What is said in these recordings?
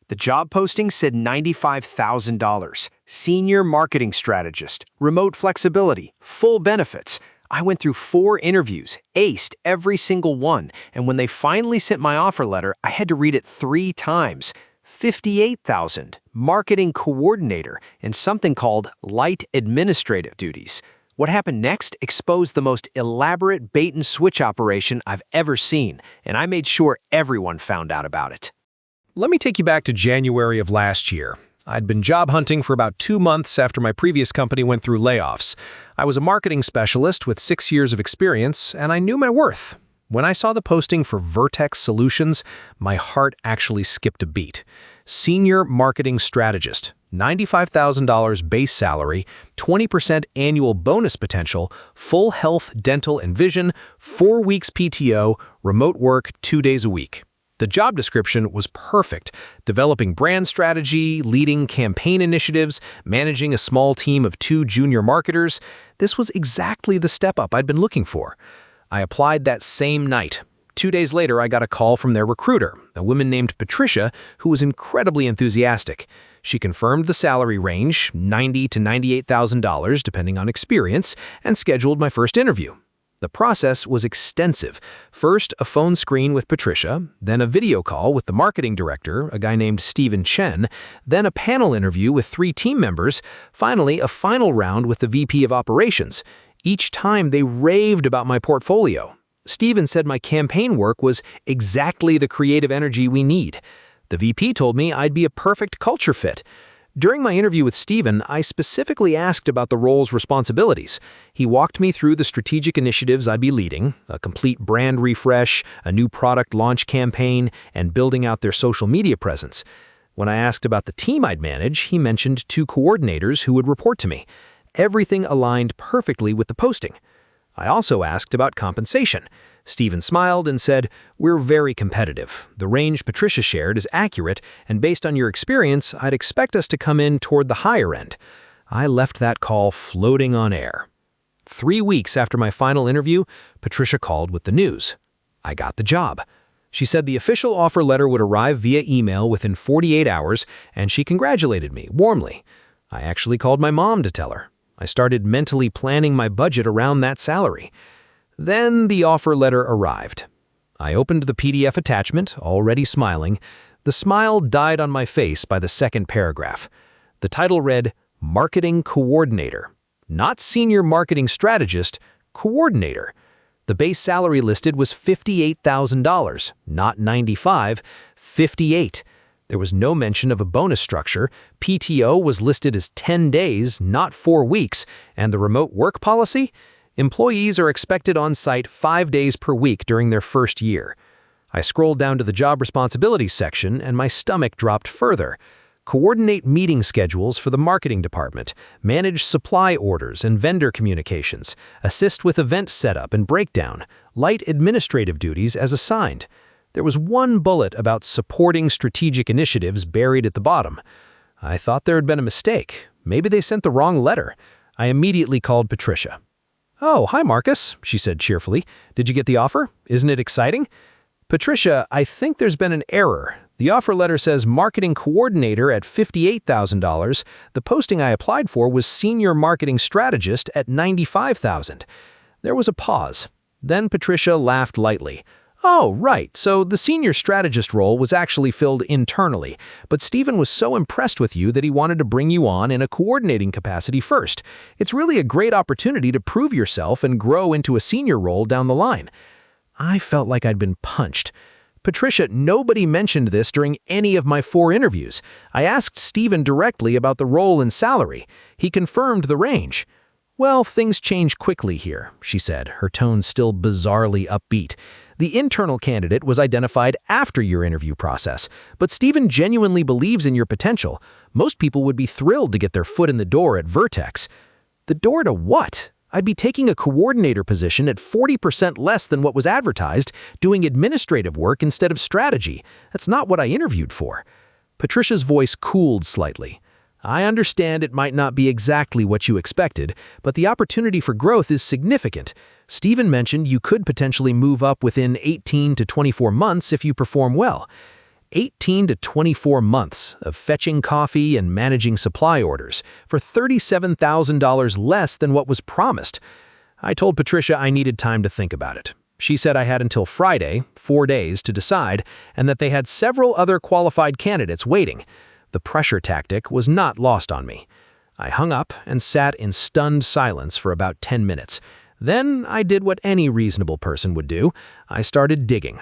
The job posting said $95,000. Senior Marketing Strategist, remote flexibility, full benefits. I went through 4 interviews, aced every single one, and when they finally sent my offer letter, I had to read it 3 times. $58,000, marketing coordinator, and something called light administrative duties. What happened next exposed the most elaborate bait-and-switch operation I've ever seen, and I made sure everyone found out about it. Let me take you back to January of last year. I'd been job hunting for about 2 months after my previous company went through layoffs. I was a marketing specialist with 6 years of experience, and I knew my worth. When I saw the posting for Vertex Solutions, my heart actually skipped a beat. Senior Marketing Strategist, $95,000 base salary, 20% annual bonus potential, full health, dental, and vision, 4 weeks PTO, remote work 2 days a week. The job description was perfect, developing brand strategy, leading campaign initiatives, managing a small team of 2 junior marketers. This was exactly the step up I'd been looking for. I applied that same night. 2 days later, I got a call from their recruiter, a woman named Patricia, who was incredibly enthusiastic. She confirmed the salary range, $90,000 to $98,000 depending on experience, and scheduled my first interview. The process was extensive. First, a phone screen with Patricia, then a video call with the marketing director, a guy named Stephen Chen, then a panel interview with 3 team members, finally a final round with the VP of operations. Each time they raved about my portfolio. Stephen said my campaign work was exactly the creative energy we need. The VP told me I'd be a perfect culture fit. During my interview with Stephen, I specifically asked about the role's responsibilities. He walked me through the strategic initiatives I'd be leading, a complete brand refresh, a new product launch campaign, and building out their social media presence. When I asked about the team I'd manage, he mentioned 2 coordinators who would report to me. Everything aligned perfectly with the posting. I also asked about compensation. Stephen smiled and said, "We're very competitive. The range Patricia shared is accurate, and based on your experience, I'd expect us to come in toward the higher end." I left that call floating on air. 3 weeks after my final interview, Patricia called with the news. I got the job. She said the official offer letter would arrive via email within 48 hours, and she congratulated me warmly. I actually called my mom to tell her. I started mentally planning my budget around that salary. Then the offer letter arrived. I opened the PDF attachment, already smiling. The smile died on my face by the second paragraph. The title read, Marketing Coordinator. Not Senior Marketing Strategist, Coordinator. The base salary listed was $58,000, not $95,000, $58,000. There was no mention of a bonus structure, PTO was listed as 10 days, not 4 weeks, and the remote work policy? Employees are expected on-site 5 days per week during their first year. I scrolled down to the job responsibilities section and my stomach dropped further. Coordinate meeting schedules for the marketing department, manage supply orders and vendor communications, assist with event setup and breakdown, light administrative duties as assigned. There was one bullet about supporting strategic initiatives buried at the bottom. I thought there had been a mistake. Maybe they sent the wrong letter. I immediately called Patricia. "Oh, hi Marcus," she said cheerfully. "Did you get the offer? Isn't it exciting?" "Patricia, I think there's been an error. The offer letter says Marketing Coordinator at $58,000. The posting I applied for was Senior Marketing Strategist at $95,000. There was a pause. Then Patricia laughed lightly. "Oh, right, so the Senior Strategist role was actually filled internally, but Stephen was so impressed with you that he wanted to bring you on in a coordinating capacity first. It's really a great opportunity to prove yourself and grow into a senior role down the line." I felt like I'd been punched. "Patricia, nobody mentioned this during any of my 4 interviews. I asked Stephen directly about the role and salary. He confirmed the range." "Well, things change quickly here," she said, her tone still bizarrely upbeat. "The internal candidate was identified after your interview process, but Stephen genuinely believes in your potential. Most people would be thrilled to get their foot in the door at Vertex." "The door to what? I'd be taking a coordinator position at 40% less than what was advertised, doing administrative work instead of strategy. That's not what I interviewed for." Patricia's voice cooled slightly. "I understand it might not be exactly what you expected, but the opportunity for growth is significant. Stephen mentioned you could potentially move up within 18 to 24 months if you perform well. 18 to 24 months of fetching coffee and managing supply orders for $37,000 less than what was promised. I told Patricia I needed time to think about it. She said I had until Friday, 4 days, to decide, and that they had several other qualified candidates waiting. The pressure tactic was not lost on me. I hung up and sat in stunned silence for about 10 minutes. Then I did what any reasonable person would do. I started digging.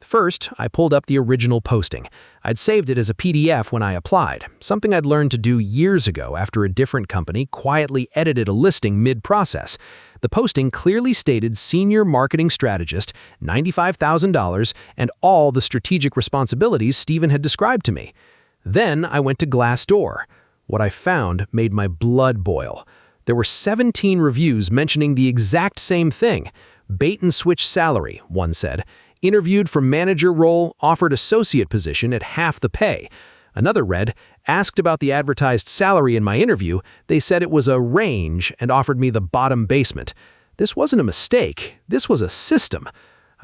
First, I pulled up the original posting. I'd saved it as a PDF when I applied, something I'd learned to do years ago after a different company quietly edited a listing mid-process. The posting clearly stated Senior Marketing Strategist, $95,000, and all the strategic responsibilities Stephen had described to me. Then I went to Glassdoor. What I found made my blood boil. There were 17 reviews mentioning the exact same thing. Bait-and-switch salary, one said. Interviewed for manager role, offered associate position at half the pay. Another read, asked about the advertised salary in my interview, they said it was a range and offered me the bottom basement. This wasn't a mistake, this was a system.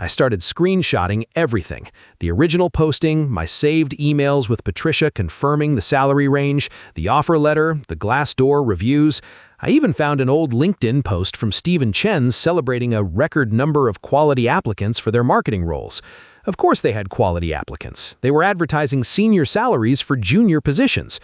I started screenshotting everything. The original posting, my saved emails with Patricia confirming the salary range, the offer letter, the Glassdoor reviews. I even found an old LinkedIn post from Stephen Chen's celebrating a record number of quality applicants for their marketing roles. Of course they had quality applicants. They were advertising senior salaries for junior positions.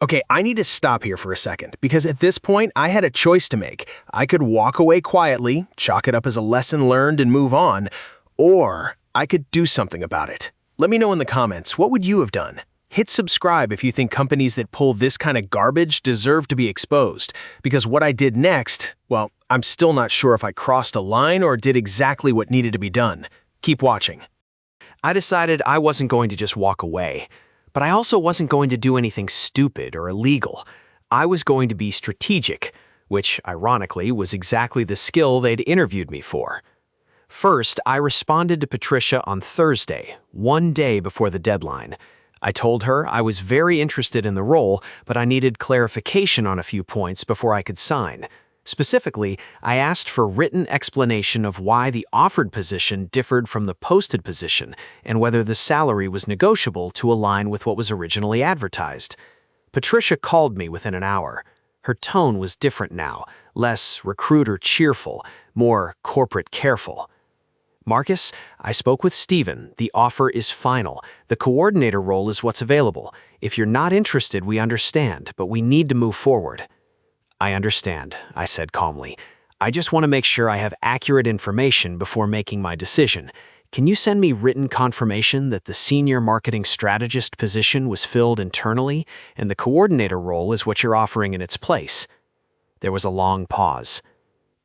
Okay, I need to stop here for a second, because at this point, I had a choice to make. I could walk away quietly, chalk it up as a lesson learned and move on, or I could do something about it. Let me know in the comments, what would you have done? Hit subscribe if you think companies that pull this kind of garbage deserve to be exposed, because what I did next, well, I'm still not sure if I crossed a line or did exactly what needed to be done. Keep watching. I decided I wasn't going to just walk away. But I also wasn't going to do anything stupid or illegal. I was going to be strategic, which, ironically, was exactly the skill they'd interviewed me for. First, I responded to Patricia on Thursday, 1 day before the deadline. I told her I was very interested in the role, but I needed clarification on a few points before I could sign. Specifically, I asked for written explanation of why the offered position differed from the posted position and whether the salary was negotiable to align with what was originally advertised. Patricia called me within an hour. Her tone was different now, less recruiter cheerful, more corporate careful. Marcus, I spoke with Stephen. The offer is final. The coordinator role is what's available. If you're not interested, we understand, but we need to move forward. I understand, I said calmly. I just want to make sure I have accurate information before making my decision. Can you send me written confirmation that the Senior Marketing Strategist position was filled internally and the coordinator role is what you're offering in its place? There was a long pause.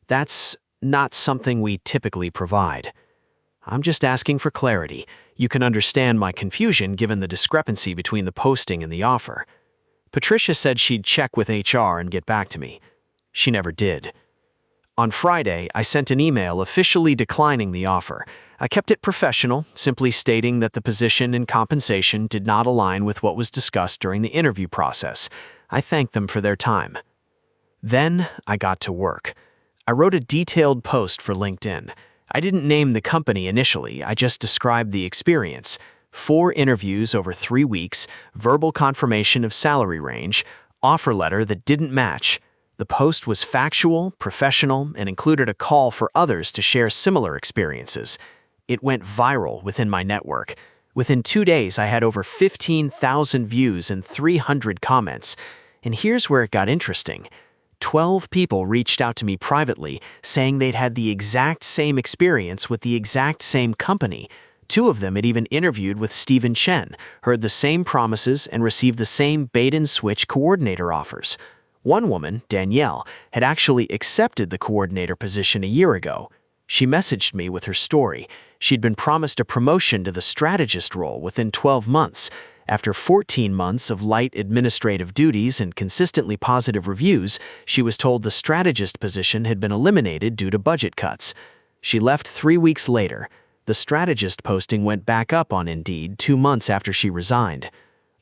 That's not something we typically provide. I'm just asking for clarity. You can understand my confusion given the discrepancy between the posting and the offer. Patricia said she'd check with HR and get back to me. She never did. On Friday, I sent an email officially declining the offer. I kept it professional, simply stating that the position and compensation did not align with what was discussed during the interview process. I thanked them for their time. Then I got to work. I wrote a detailed post for LinkedIn. I didn't name the company initially, I just described the experience. 4 interviews over 3 weeks, verbal confirmation of salary range, offer letter that didn't match. The post was factual, professional, and included a call for others to share similar experiences. It went viral within my network. Within 2 days, I had over 15,000 views and 300 comments. And here's where it got interesting. 12 people reached out to me privately, saying they'd had the exact same experience with the exact same company. 2 of them had even interviewed with Stephen Chen, heard the same promises, and received the same bait-and-switch coordinator offers. One woman, Danielle, had actually accepted the coordinator position a year ago. She messaged me with her story. She'd been promised a promotion to the strategist role within 12 months. After 14 months of light administrative duties and consistently positive reviews, she was told the strategist position had been eliminated due to budget cuts. She left 3 weeks later. The strategist posting went back up on Indeed 2 months after she resigned.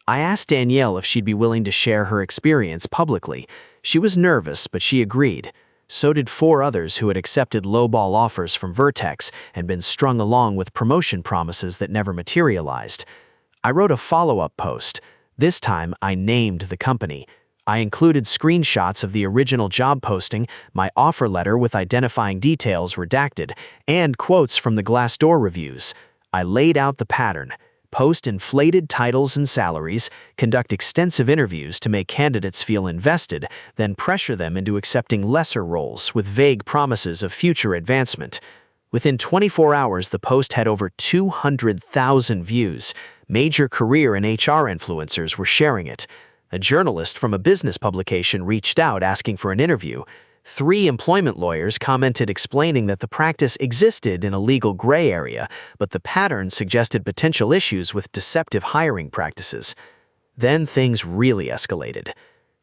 I asked Danielle if she'd be willing to share her experience publicly. She was nervous, but she agreed. So did 4 others who had accepted lowball offers from Vertex and been strung along with promotion promises that never materialized. I wrote a follow-up post. This time, I named the company. I included screenshots of the original job posting, my offer letter with identifying details redacted, and quotes from the Glassdoor reviews. I laid out the pattern. Post inflated titles and salaries, conduct extensive interviews to make candidates feel invested, then pressure them into accepting lesser roles with vague promises of future advancement. Within 24 hours, the post had over 200,000 views. Major career and HR influencers were sharing it. A journalist from a business publication reached out asking for an interview. 3 employment lawyers commented explaining that the practice existed in a legal gray area, but the pattern suggested potential issues with deceptive hiring practices. Then things really escalated.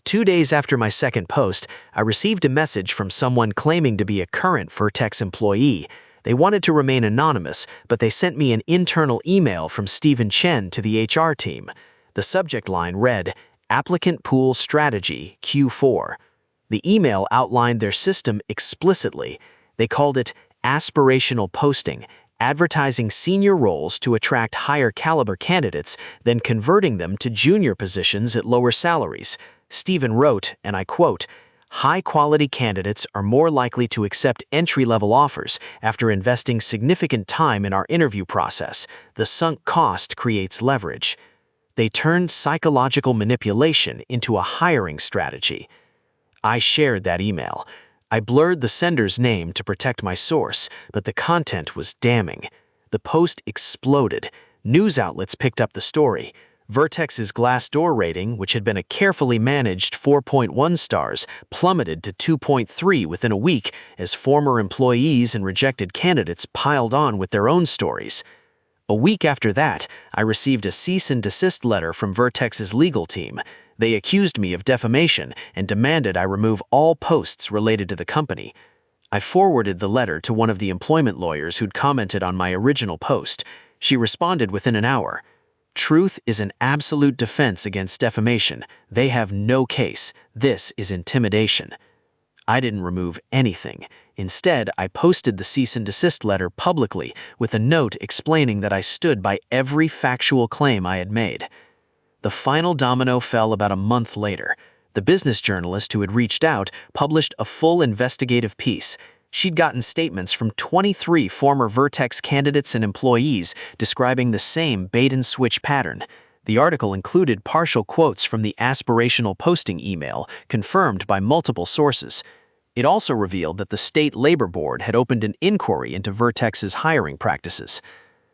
2 days after my second post, I received a message from someone claiming to be a current Vertex employee. They wanted to remain anonymous, but they sent me an internal email from Stephen Chen to the HR team. The subject line read, "Applicant Pool Strategy, Q4." The email outlined their system explicitly. They called it aspirational posting, advertising senior roles to attract higher caliber candidates, then converting them to junior positions at lower salaries. Stephen wrote, and I quote, "High-quality candidates are more likely to accept entry-level offers after investing significant time in our interview process. The sunk cost creates leverage." They turned psychological manipulation into a hiring strategy. I shared that email. I blurred the sender's name to protect my source, but the content was damning. The post exploded. News outlets picked up the story. Vertex's Glassdoor rating, which had been a carefully managed 4.1 stars, plummeted to 2.3 within a week as former employees and rejected candidates piled on with their own stories. A week after that, I received a cease and desist letter from Vertex's legal team. They accused me of defamation and demanded I remove all posts related to the company. I forwarded the letter to one of the employment lawyers who'd commented on my original post. She responded within an hour. "Truth is an absolute defense against defamation. They have no case. This is intimidation." I didn't remove anything. Instead, I posted the cease and desist letter publicly with a note explaining that I stood by every factual claim I had made. The final domino fell about a month later. The business journalist who had reached out published a full investigative piece. She'd gotten statements from 23 former Vertex candidates and employees describing the same bait-and-switch pattern. The article included partial quotes from the aspirational posting email, confirmed by multiple sources. It also revealed that the state labor board had opened an inquiry into Vertex's hiring practices.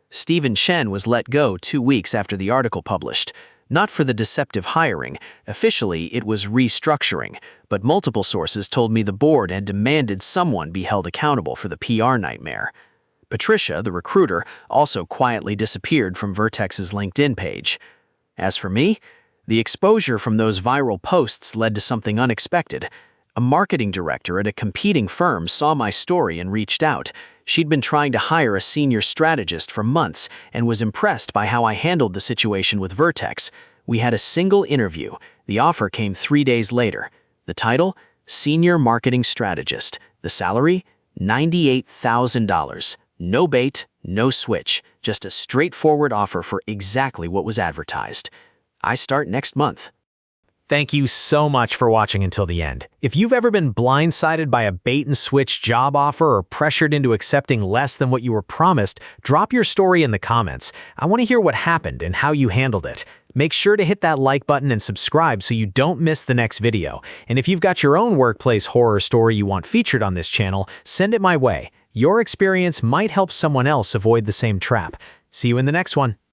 Stephen Chen was let go 2 weeks after the article published. Not for the deceptive hiring. Officially, it was restructuring, but multiple sources told me the board had demanded someone be held accountable for the PR nightmare. Patricia, the recruiter, also quietly disappeared from Vertex's LinkedIn page. As for me, the exposure from those viral posts led to something unexpected. A marketing director at a competing firm saw my story and reached out. She'd been trying to hire a senior strategist for months and was impressed by how I handled the situation with Vertex. We had a single interview. The offer came 3 days later. The title? Senior Marketing Strategist. The salary? $98,000. No bait, no switch. Just a straightforward offer for exactly what was advertised. I start next month. Thank you so much for watching until the end. If you've ever been blindsided by a bait-and-switch job offer or pressured into accepting less than what you were promised, drop your story in the comments. I want to hear what happened and how you handled it. Make sure to hit that like button and subscribe so you don't miss the next video. And if you've got your own workplace horror story you want featured on this channel, send it my way. Your experience might help someone else avoid the same trap. See you in the next one.